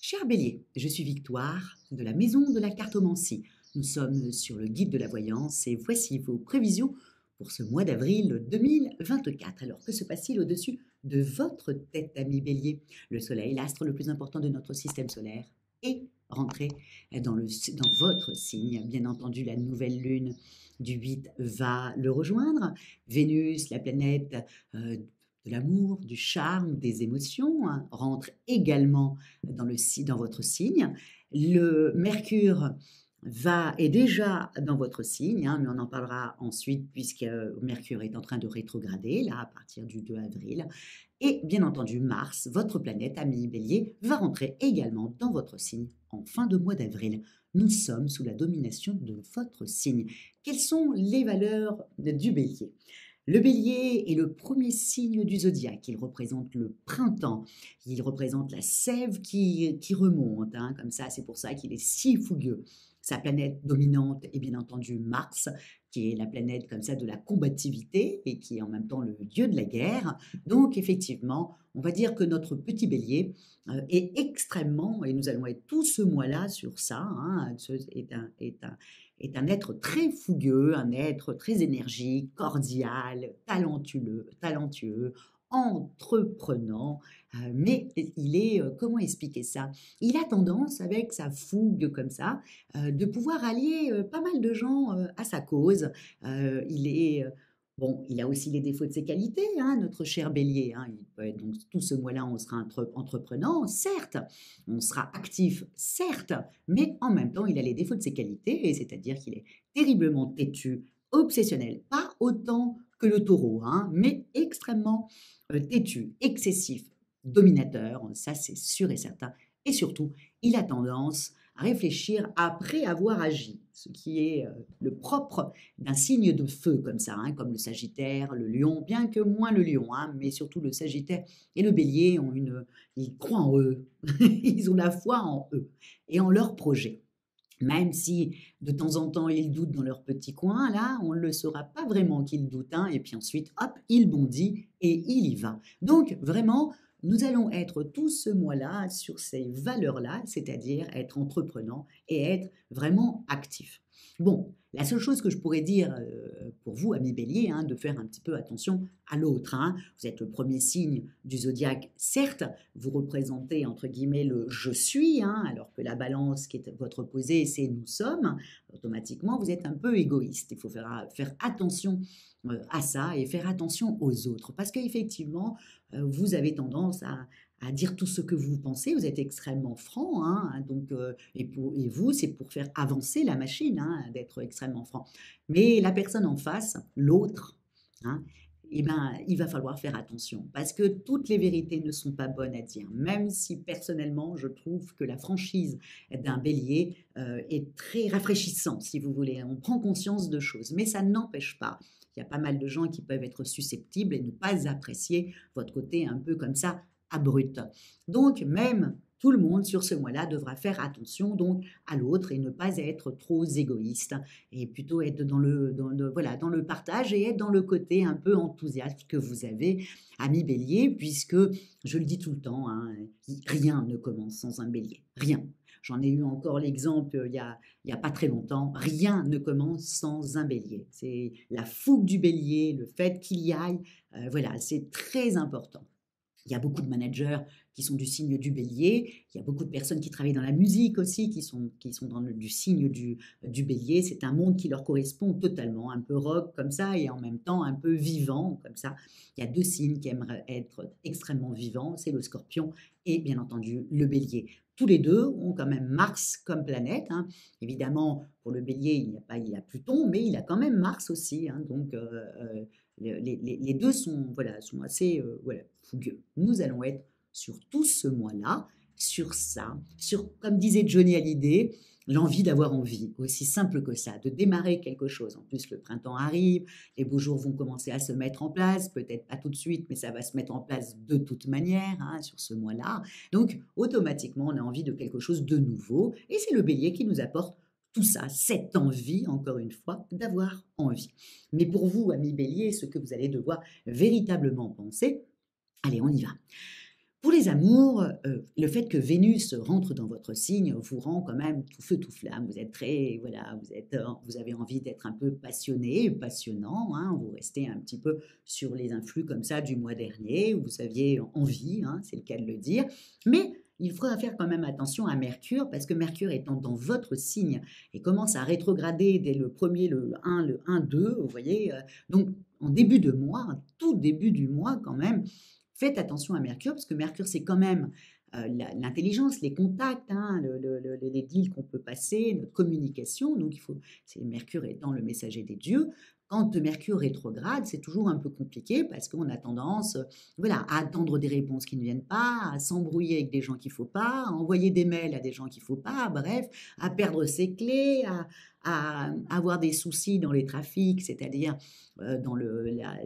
Cher Bélier, je suis Victoire de la Maison de la Cartomancie. Nous sommes sur le guide de la voyance et voici vos prévisions pour ce mois d'avril 2024. Alors que se passe-t-il au-dessus de votre tête, ami Bélier? Le Soleil, l'astre le plus important de notre système solaire, est rentré dans votre signe. Bien entendu, la nouvelle lune du 8 va le rejoindre. Vénus, la planète de l'amour, du charme, des émotions, hein, rentre également dans votre signe. Le Mercure est déjà dans votre signe, hein, mais on en parlera ensuite puisque Mercure est en train de rétrograder, là, à partir du 2 avril. Et bien entendu, Mars, votre planète, ami Bélier, va rentrer également dans votre signe en fin de mois d'avril. Nous sommes sous la domination de votre signe. Quelles sont les valeurs du Bélier? Le Bélier est le premier signe du zodiaque. Il représente le printemps. Il représente la sève qui remonte, hein, comme ça. C'est pour ça qu'il est si fougueux. Sa planète dominante est bien entendu Mars, qui est la planète comme ça de la combativité et qui est en même temps le dieu de la guerre. Donc effectivement, on va dire que notre petit Bélier est extrêmement, et nous allons être tout ce mois-là sur ça, hein, est un être très fougueux, un être très énergique, cordial, talentueux, entreprenant, mais il est, comment expliquer ça? Il a tendance, avec sa fougue comme ça, de pouvoir allier pas mal de gens à sa cause. Il est, bon, il a aussi les défauts de ses qualités, hein, notre cher Bélier, hein. Il peut être, donc tout ce mois-là, on sera entreprenant, certes, on sera actif, certes, mais en même temps, il a les défauts de ses qualités, et c'est-à-dire qu'il est terriblement têtu, obsessionnel, pas autant que le taureau, hein, mais extrêmement têtu, excessif, dominateur, ça c'est sûr et certain. Et surtout, il a tendance à réfléchir après avoir agi, ce qui est le propre d'un signe de feu comme ça, hein, comme le Sagittaire, le Lion, bien que moins le Lion, hein, mais surtout le Sagittaire et le Bélier ils croient en eux, ils ont la foi en eux et en leurs projets. Même si de temps en temps ils doutent dans leur petit coin, là, on ne le saura pas vraiment qu'ils doutent, hein, et puis ensuite, hop, il bondit et il y va. Donc vraiment, nous allons être tout ce mois-là sur ces valeurs-là, c'est-à-dire être entreprenant et être vraiment actif. Bon, la seule chose que je pourrais dire pour vous, amis Bélier, hein, de faire un petit peu attention à l'autre, hein. Vous êtes le premier signe du zodiaque, certes, vous représentez entre guillemets le je suis, hein, alors que la balance qui est votre opposé, c'est nous sommes. Automatiquement, vous êtes un peu égoïste. Il faut faire attention à ça et faire attention aux autres parce qu'effectivement, vous avez tendance à dire tout ce que vous pensez, vous êtes extrêmement franc, hein, donc, et vous, c'est pour faire avancer la machine, hein, d'être extrêmement franc. Mais la personne en face, l'autre, hein, eh ben, il va falloir faire attention parce que toutes les vérités ne sont pas bonnes à dire. Même si personnellement, je trouve que la franchise d'un bélier est très rafraîchissant, si vous voulez. On prend conscience de choses, mais ça n'empêche pas. Il y a pas mal de gens qui peuvent être susceptibles et ne pas apprécier votre côté un peu comme ça, abrupt. Donc, même tout le monde sur ce mois-là devra faire attention donc à l'autre et ne pas être trop égoïste et plutôt être voilà, dans le partage et être dans le côté un peu enthousiaste que vous avez, ami Bélier, puisque je le dis tout le temps, hein, rien ne commence sans un Bélier, rien. J'en ai eu encore l'exemple il y a pas très longtemps. Rien ne commence sans un Bélier. C'est la fougue du Bélier, le fait qu'il y aille, voilà, c'est très important. Il y a beaucoup de managers qui sont du signe du bélier. Il y a beaucoup de personnes qui travaillent dans la musique aussi, qui sont du signe du bélier. C'est un monde qui leur correspond totalement, un peu rock comme ça et en même temps un peu vivant comme ça. Il y a deux signes qui aimeraient être extrêmement vivants, c'est le scorpion et bien entendu le bélier. Tous les deux ont quand même Mars comme planète, hein. Évidemment, pour le bélier, il a Pluton, mais il a quand même Mars aussi, hein. Donc, les deux sont, voilà, sont assez voilà, fougueux. Nous allons être sur tout ce mois-là, sur ça, sur, comme disait Johnny Hallyday, l'envie d'avoir envie, aussi simple que ça, de démarrer quelque chose. En plus, le printemps arrive, les beaux jours vont commencer à se mettre en place, peut-être pas tout de suite, mais ça va se mettre en place de toute manière, hein, sur ce mois-là. Donc, automatiquement, on a envie de quelque chose de nouveau, et c'est le bélier qui nous apporte tout ça, cette envie, encore une fois, d'avoir envie. Mais pour vous, amis bélier, ce que vous allez devoir véritablement penser, allez, on y va. Pour les amours, le fait que Vénus rentre dans votre signe vous rend quand même tout feu tout flamme. Vous êtes très voilà, vous avez envie d'être un peu passionné, passionnant, hein. Vous restez un petit peu sur les influx comme ça du mois dernier, où vous aviez envie, hein, c'est le cas de le dire. Mais il faudra faire quand même attention à Mercure, parce que Mercure étant dans votre signe et commence à rétrograder dès le premier, le 1, 2, vous voyez? Donc en début de mois, un tout début du mois quand même, faites attention à Mercure, parce que Mercure, c'est quand même l'intelligence, les contacts, hein, les deals qu'on peut passer, notre communication. Donc, c'est Mercure étant le messager des dieux. Quand Mercure rétrograde, c'est toujours un peu compliqué parce qu'on a tendance, voilà, à attendre des réponses qui ne viennent pas, à s'embrouiller avec des gens qu'il ne faut pas, à envoyer des mails à des gens qu'il ne faut pas, bref, à perdre ses clés, à avoir des soucis dans les trafics, c'est-à-dire dans la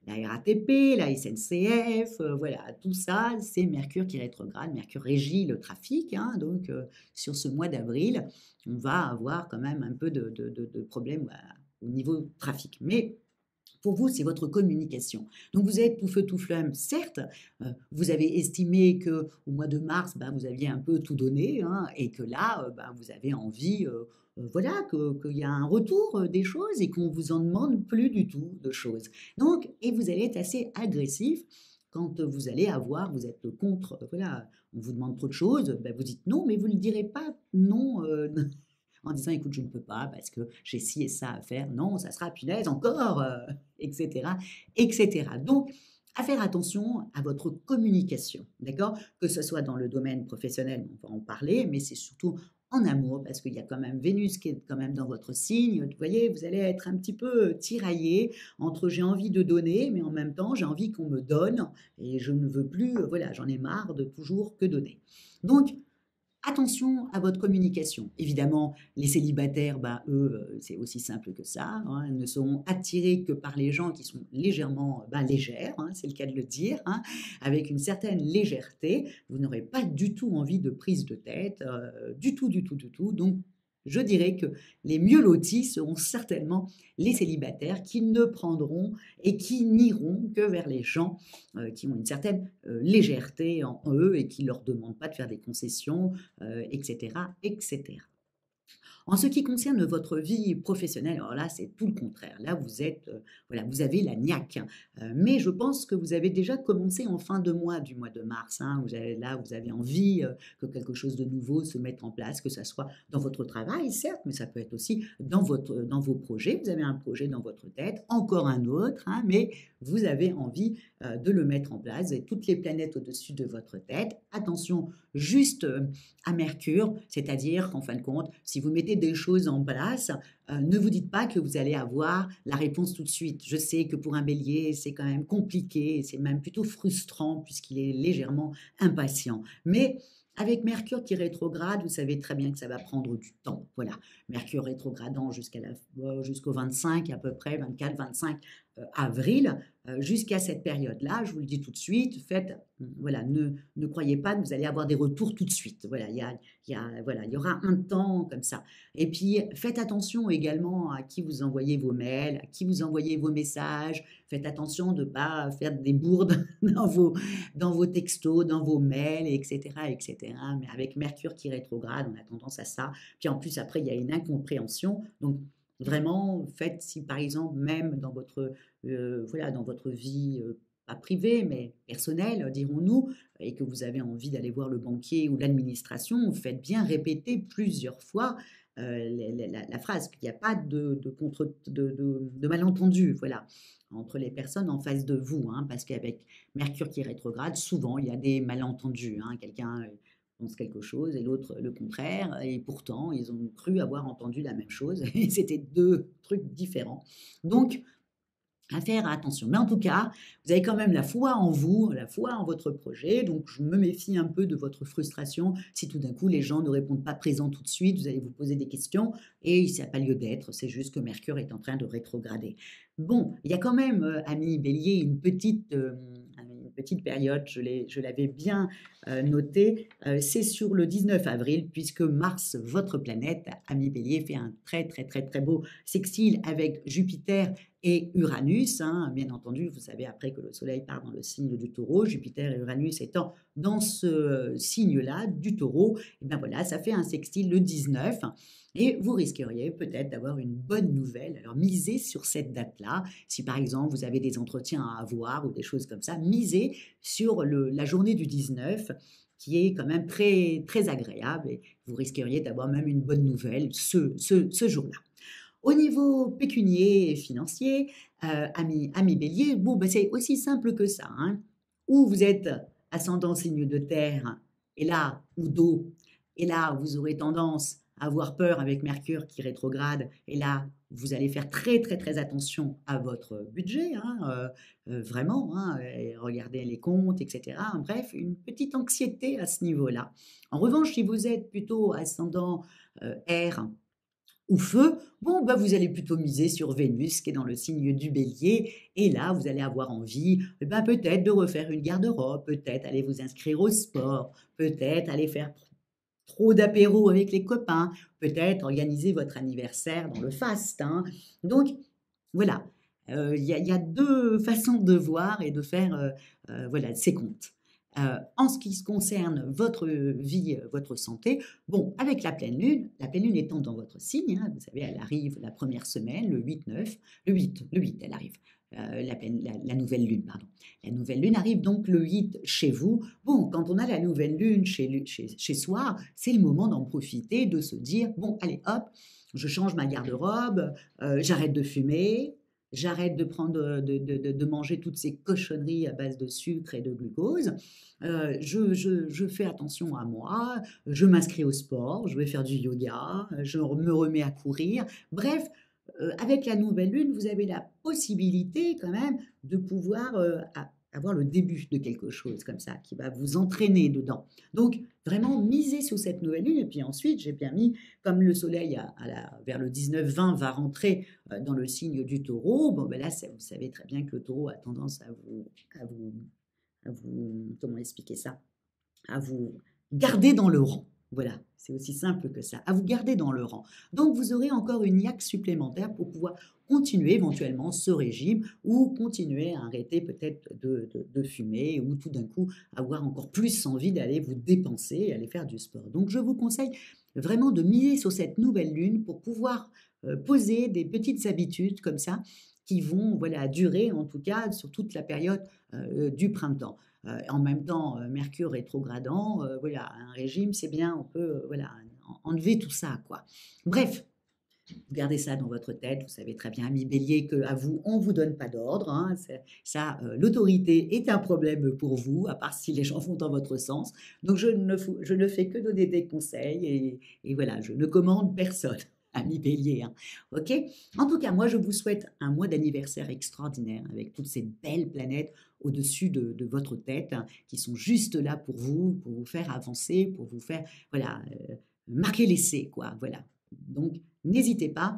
RATP, la SNCF, voilà, tout ça, c'est Mercure qui rétrograde. Mercure régit le trafic, hein, donc sur ce mois d'avril, on va avoir quand même un peu de problèmes au niveau trafic. Mais pour vous, c'est votre communication. Donc vous êtes tout feu tout flamme, certes. Vous avez estimé que au mois de mars, bah, vous aviez un peu tout donné, hein, et que là, bah, vous avez envie, voilà, qu'il y a un retour des choses et qu'on vous en demande plus du tout de choses. Donc, et vous allez être assez agressif quand vous êtes contre, voilà, on vous demande trop de choses, bah, vous dites non, mais vous ne direz pas non. En disant écoute, je ne peux pas parce que j'ai ci et ça à faire. Non, ça sera punaise encore, etc., etc. Donc, à faire attention à votre communication, d'accord? Que ce soit dans le domaine professionnel, on va en parler, mais c'est surtout en amour, parce qu'il y a quand même Vénus qui est quand même dans votre signe. Vous voyez, vous allez être un petit peu tiraillé entre j'ai envie de donner, mais en même temps, j'ai envie qu'on me donne et je ne veux plus, voilà, j'en ai marre de toujours que donner. Donc, attention à votre communication. Évidemment, les célibataires, bah, eux, c'est aussi simple que ça, hein. Ils ne seront attirés que par les gens qui sont légèrement bah, légères, hein, c'est le cas de le dire, hein, avec une certaine légèreté. Vous n'aurez pas du tout envie de prise de tête, du tout, du tout, du tout. Donc, je dirais que les mieux lotis seront certainement les célibataires qui ne prendront et qui n'iront que vers les gens qui ont une certaine légèreté en eux et qui ne leur demandent pas de faire des concessions, etc., etc. En ce qui concerne votre vie professionnelle, alors là, c'est tout le contraire. Là, vous êtes, voilà, vous avez la niaque. Mais je pense que vous avez déjà commencé en fin de mois du mois de mars, hein. Vous avez envie que quelque chose de nouveau se mette en place, que ça soit dans votre travail, certes, mais ça peut être aussi dans vos projets. Vous avez un projet dans votre tête, encore un autre, hein, mais vous avez envie de le mettre en place. Vous avez toutes les planètes au-dessus de votre tête. Attention, juste à Mercure, c'est-à-dire qu'en fin de compte, si vous mettez des choses en place, ne vous dites pas que vous allez avoir la réponse tout de suite. Je sais que pour un bélier, c'est quand même compliqué, c'est même plutôt frustrant puisqu'il est légèrement impatient. Mais avec Mercure qui rétrograde, vous savez très bien que ça va prendre du temps. Voilà, Mercure rétrogradant jusqu'au 25 à peu près, 24, 25 avril, jusqu'à cette période-là, je vous le dis tout de suite, voilà, ne croyez pas que vous allez avoir des retours tout de suite. Voilà, voilà, il y aura un temps comme ça. Et puis, faites attention également à qui vous envoyez vos mails, à qui vous envoyez vos messages. Faites attention de ne pas faire des bourdes dans vos textos, dans vos mails, etc., etc. Mais avec Mercure qui rétrograde, on a tendance à ça. Puis en plus, après, il y a une incompréhension. Donc, vraiment, faites si par exemple, même dans voilà, dans votre vie, pas privée, mais personnelle, dirons-nous, et que vous avez envie d'aller voir le banquier ou l'administration, faites bien répéter plusieurs fois la phrase, qu'il n'y a pas de malentendu, voilà, entre les personnes en face de vous, hein, parce qu'avec Mercure qui rétrograde, souvent il y a des malentendus, hein, quelqu'un pense quelque chose et l'autre le contraire, et pourtant ils ont cru avoir entendu la même chose, et c'était deux trucs différents. Donc, à faire attention. Mais en tout cas, vous avez quand même la foi en vous, la foi en votre projet. Donc, je me méfie un peu de votre frustration. Si tout d'un coup, les gens ne répondent pas présent tout de suite, vous allez vous poser des questions et il n'y a pas lieu d'être. C'est juste que Mercure est en train de rétrograder. Bon, il y a quand même, ami Bélier, une petite période, je l'avais bien noté, c'est sur le 19 avril, puisque Mars, votre planète, ami Bélier, fait un très, très, très, très beau sextile avec Jupiter Et Uranus, hein, bien entendu, vous savez après que le Soleil part dans le signe du Taureau, Jupiter et Uranus étant dans ce signe-là du Taureau, et bien voilà, ça fait un sextile le 19 et vous risqueriez peut-être d'avoir une bonne nouvelle. Alors misez sur cette date-là. Si par exemple vous avez des entretiens à avoir ou des choses comme ça, misez sur la journée du 19 qui est quand même très, très agréable et vous risqueriez d'avoir même une bonne nouvelle ce jour-là. Au niveau pécunier et financier, ami Bélier, bon, ben, c'est aussi simple que ça, hein. Ou vous êtes ascendant signe de terre, et là, ou d'eau, et là, vous aurez tendance à avoir peur avec Mercure qui rétrograde, et là, vous allez faire très, très, très attention à votre budget, hein, vraiment, hein, et regardez les comptes, etc. Bref, une petite anxiété à ce niveau-là. En revanche, si vous êtes plutôt ascendant air, ou feu, bon, bah, vous allez plutôt miser sur Vénus qui est dans le signe du Bélier et là, vous allez avoir envie, eh ben, peut-être de refaire une garde-robe, peut-être aller vous inscrire au sport, peut-être aller faire trop d'apéros avec les copains, peut-être organiser votre anniversaire dans le faste, hein. Donc voilà, il y a 2 façons de voir et de faire, voilà, ses comptes. En ce qui se concerne votre vie, votre santé, bon, avec la pleine lune étant dans votre signe, hein, vous savez, elle arrive la première semaine, le 8-9, le 8 elle arrive, la nouvelle lune, pardon. La nouvelle lune arrive donc le 8 chez vous. Bon, quand on a la nouvelle lune chez soi, c'est le moment d'en profiter, de se dire: «Bon, allez hop, je change ma garde-robe, j'arrête de fumer, j'arrête de prendre, de manger toutes ces cochonneries à base de sucre et de glucose. Je fais attention à moi, je m'inscris au sport, je vais faire du yoga, je me remets à courir. Bref, avec la nouvelle lune, vous avez la possibilité quand même de pouvoir avoir le début de quelque chose comme ça, qui va vous entraîner dedans. Donc, vraiment, misez sur cette nouvelle lune. Et puis ensuite, j'ai bien mis, comme le soleil vers le 19-20 va rentrer dans le signe du taureau, bon, ben là, vous savez très bien que le taureau a tendance à vous comment expliquer ça? À vous garder dans le rang. Voilà, c'est aussi simple que ça, à vous garder dans le rang. Donc vous aurez encore une niaque supplémentaire pour pouvoir continuer éventuellement ce régime ou continuer à arrêter peut-être de fumer ou tout d'un coup avoir encore plus envie d'aller vous dépenser et aller faire du sport. Donc je vous conseille vraiment de miser sur cette nouvelle lune pour pouvoir poser des petites habitudes comme ça qui vont voilà, durer en tout cas sur toute la période du printemps. En même temps, Mercure rétrogradant, voilà, un régime, c'est bien, on peut voilà, enlever tout ça, quoi. Bref, vous gardez ça dans votre tête, vous savez très bien, ami Bélier, qu'à vous, on ne vous donne pas d'ordre, hein, ça, l'autorité est un problème pour vous, à part si les gens vont dans votre sens. Donc je ne fais que donner des conseils et voilà, je ne commande personne. Ami Bélier, hein. Ok. En tout cas, moi, je vous souhaite un mois d'anniversaire extraordinaire avec toutes ces belles planètes au-dessus de votre tête hein, qui sont juste là pour vous faire avancer, pour vous faire, voilà, marquer l'essai, quoi. Voilà. Donc, n'hésitez pas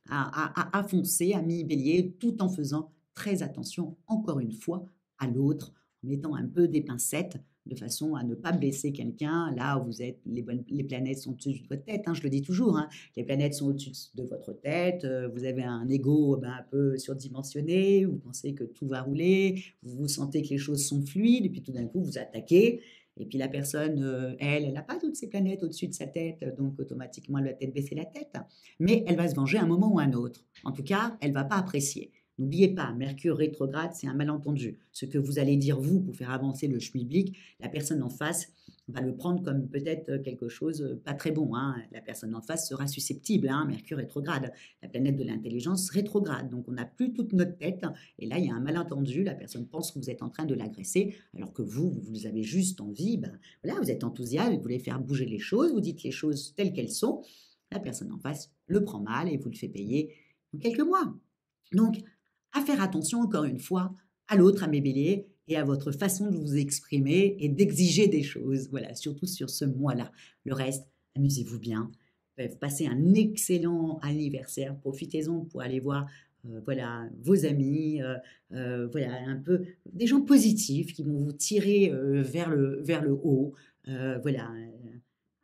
à foncer, ami Bélier, tout en faisant très attention, encore une fois, à l'autre, en mettant un peu des pincettes de façon à ne pas blesser quelqu'un. Là où vous êtes, les planètes sont au-dessus de votre tête, hein, je le dis toujours, hein, les planètes sont au-dessus de votre tête, vous avez un ego ben, un peu surdimensionné, vous pensez que tout va rouler, vous sentez que les choses sont fluides, et puis tout d'un coup vous attaquez, et puis la personne, elle n'a pas toutes ces planètes au-dessus de sa tête, donc automatiquement elle va peut-être baisser la tête, mais elle va se venger à un moment ou à un autre. En tout cas, elle ne va pas apprécier. N'oubliez pas, Mercure rétrograde, c'est un malentendu. Ce que vous allez dire, vous, pour faire avancer le schmilblick, la personne en face va le prendre comme peut-être quelque chose pas très bon, hein. La personne en face sera susceptible, hein. Mercure rétrograde, la planète de l'intelligence rétrograde. Donc on n'a plus toute notre tête. Et là, il y a un malentendu. La personne pense que vous êtes en train de l'agresser, alors que vous avez juste envie, ben, voilà, vous êtes enthousiaste, vous voulez faire bouger les choses, vous dites les choses telles qu'elles sont. La personne en face le prend mal et vous le fait payer en quelques mois. Donc, à faire attention encore une fois à l'autre, à mes béliers, et à votre façon de vous exprimer et d'exiger des choses. Voilà, surtout sur ce mois-là. Le reste, amusez-vous bien. Passez un excellent anniversaire. Profitez-en pour aller voir voilà, vos amis, voilà, un peu des gens positifs qui vont vous tirer vers le haut. Voilà,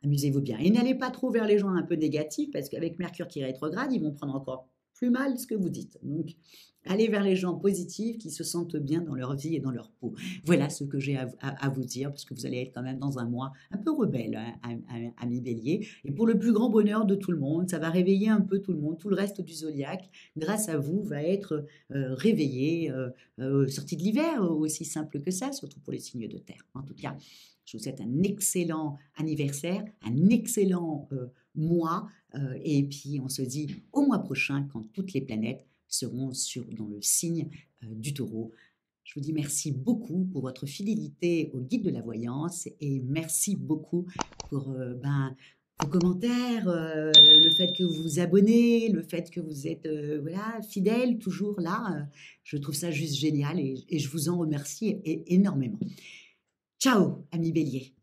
amusez-vous bien. Et n'allez pas trop vers les gens un peu négatifs parce qu'avec Mercure qui rétrograde, ils vont prendre encore plus mal ce que vous dites. Donc, allez vers les gens positifs qui se sentent bien dans leur vie et dans leur peau. Voilà ce que j'ai à vous dire, parce que vous allez être quand même dans un mois un peu rebelle, hein, ami Bélier. Et pour le plus grand bonheur de tout le monde, ça va réveiller un peu tout le monde. Tout le reste du zodiaque, grâce à vous, va être réveillé, sorti de l'hiver, aussi simple que ça, surtout pour les signes de terre. En tout cas, je vous souhaite un excellent anniversaire, un excellent mois, et puis on se dit au mois prochain quand toutes les planètes seront dans le signe du Taureau. Je vous dis merci beaucoup pour votre fidélité au guide de la voyance et merci beaucoup pour vos commentaires, le fait que vous vous abonnez, le fait que vous êtes voilà, fidèle, toujours là. Je trouve ça juste génial et je vous en remercie énormément. Ciao, ami Bélier.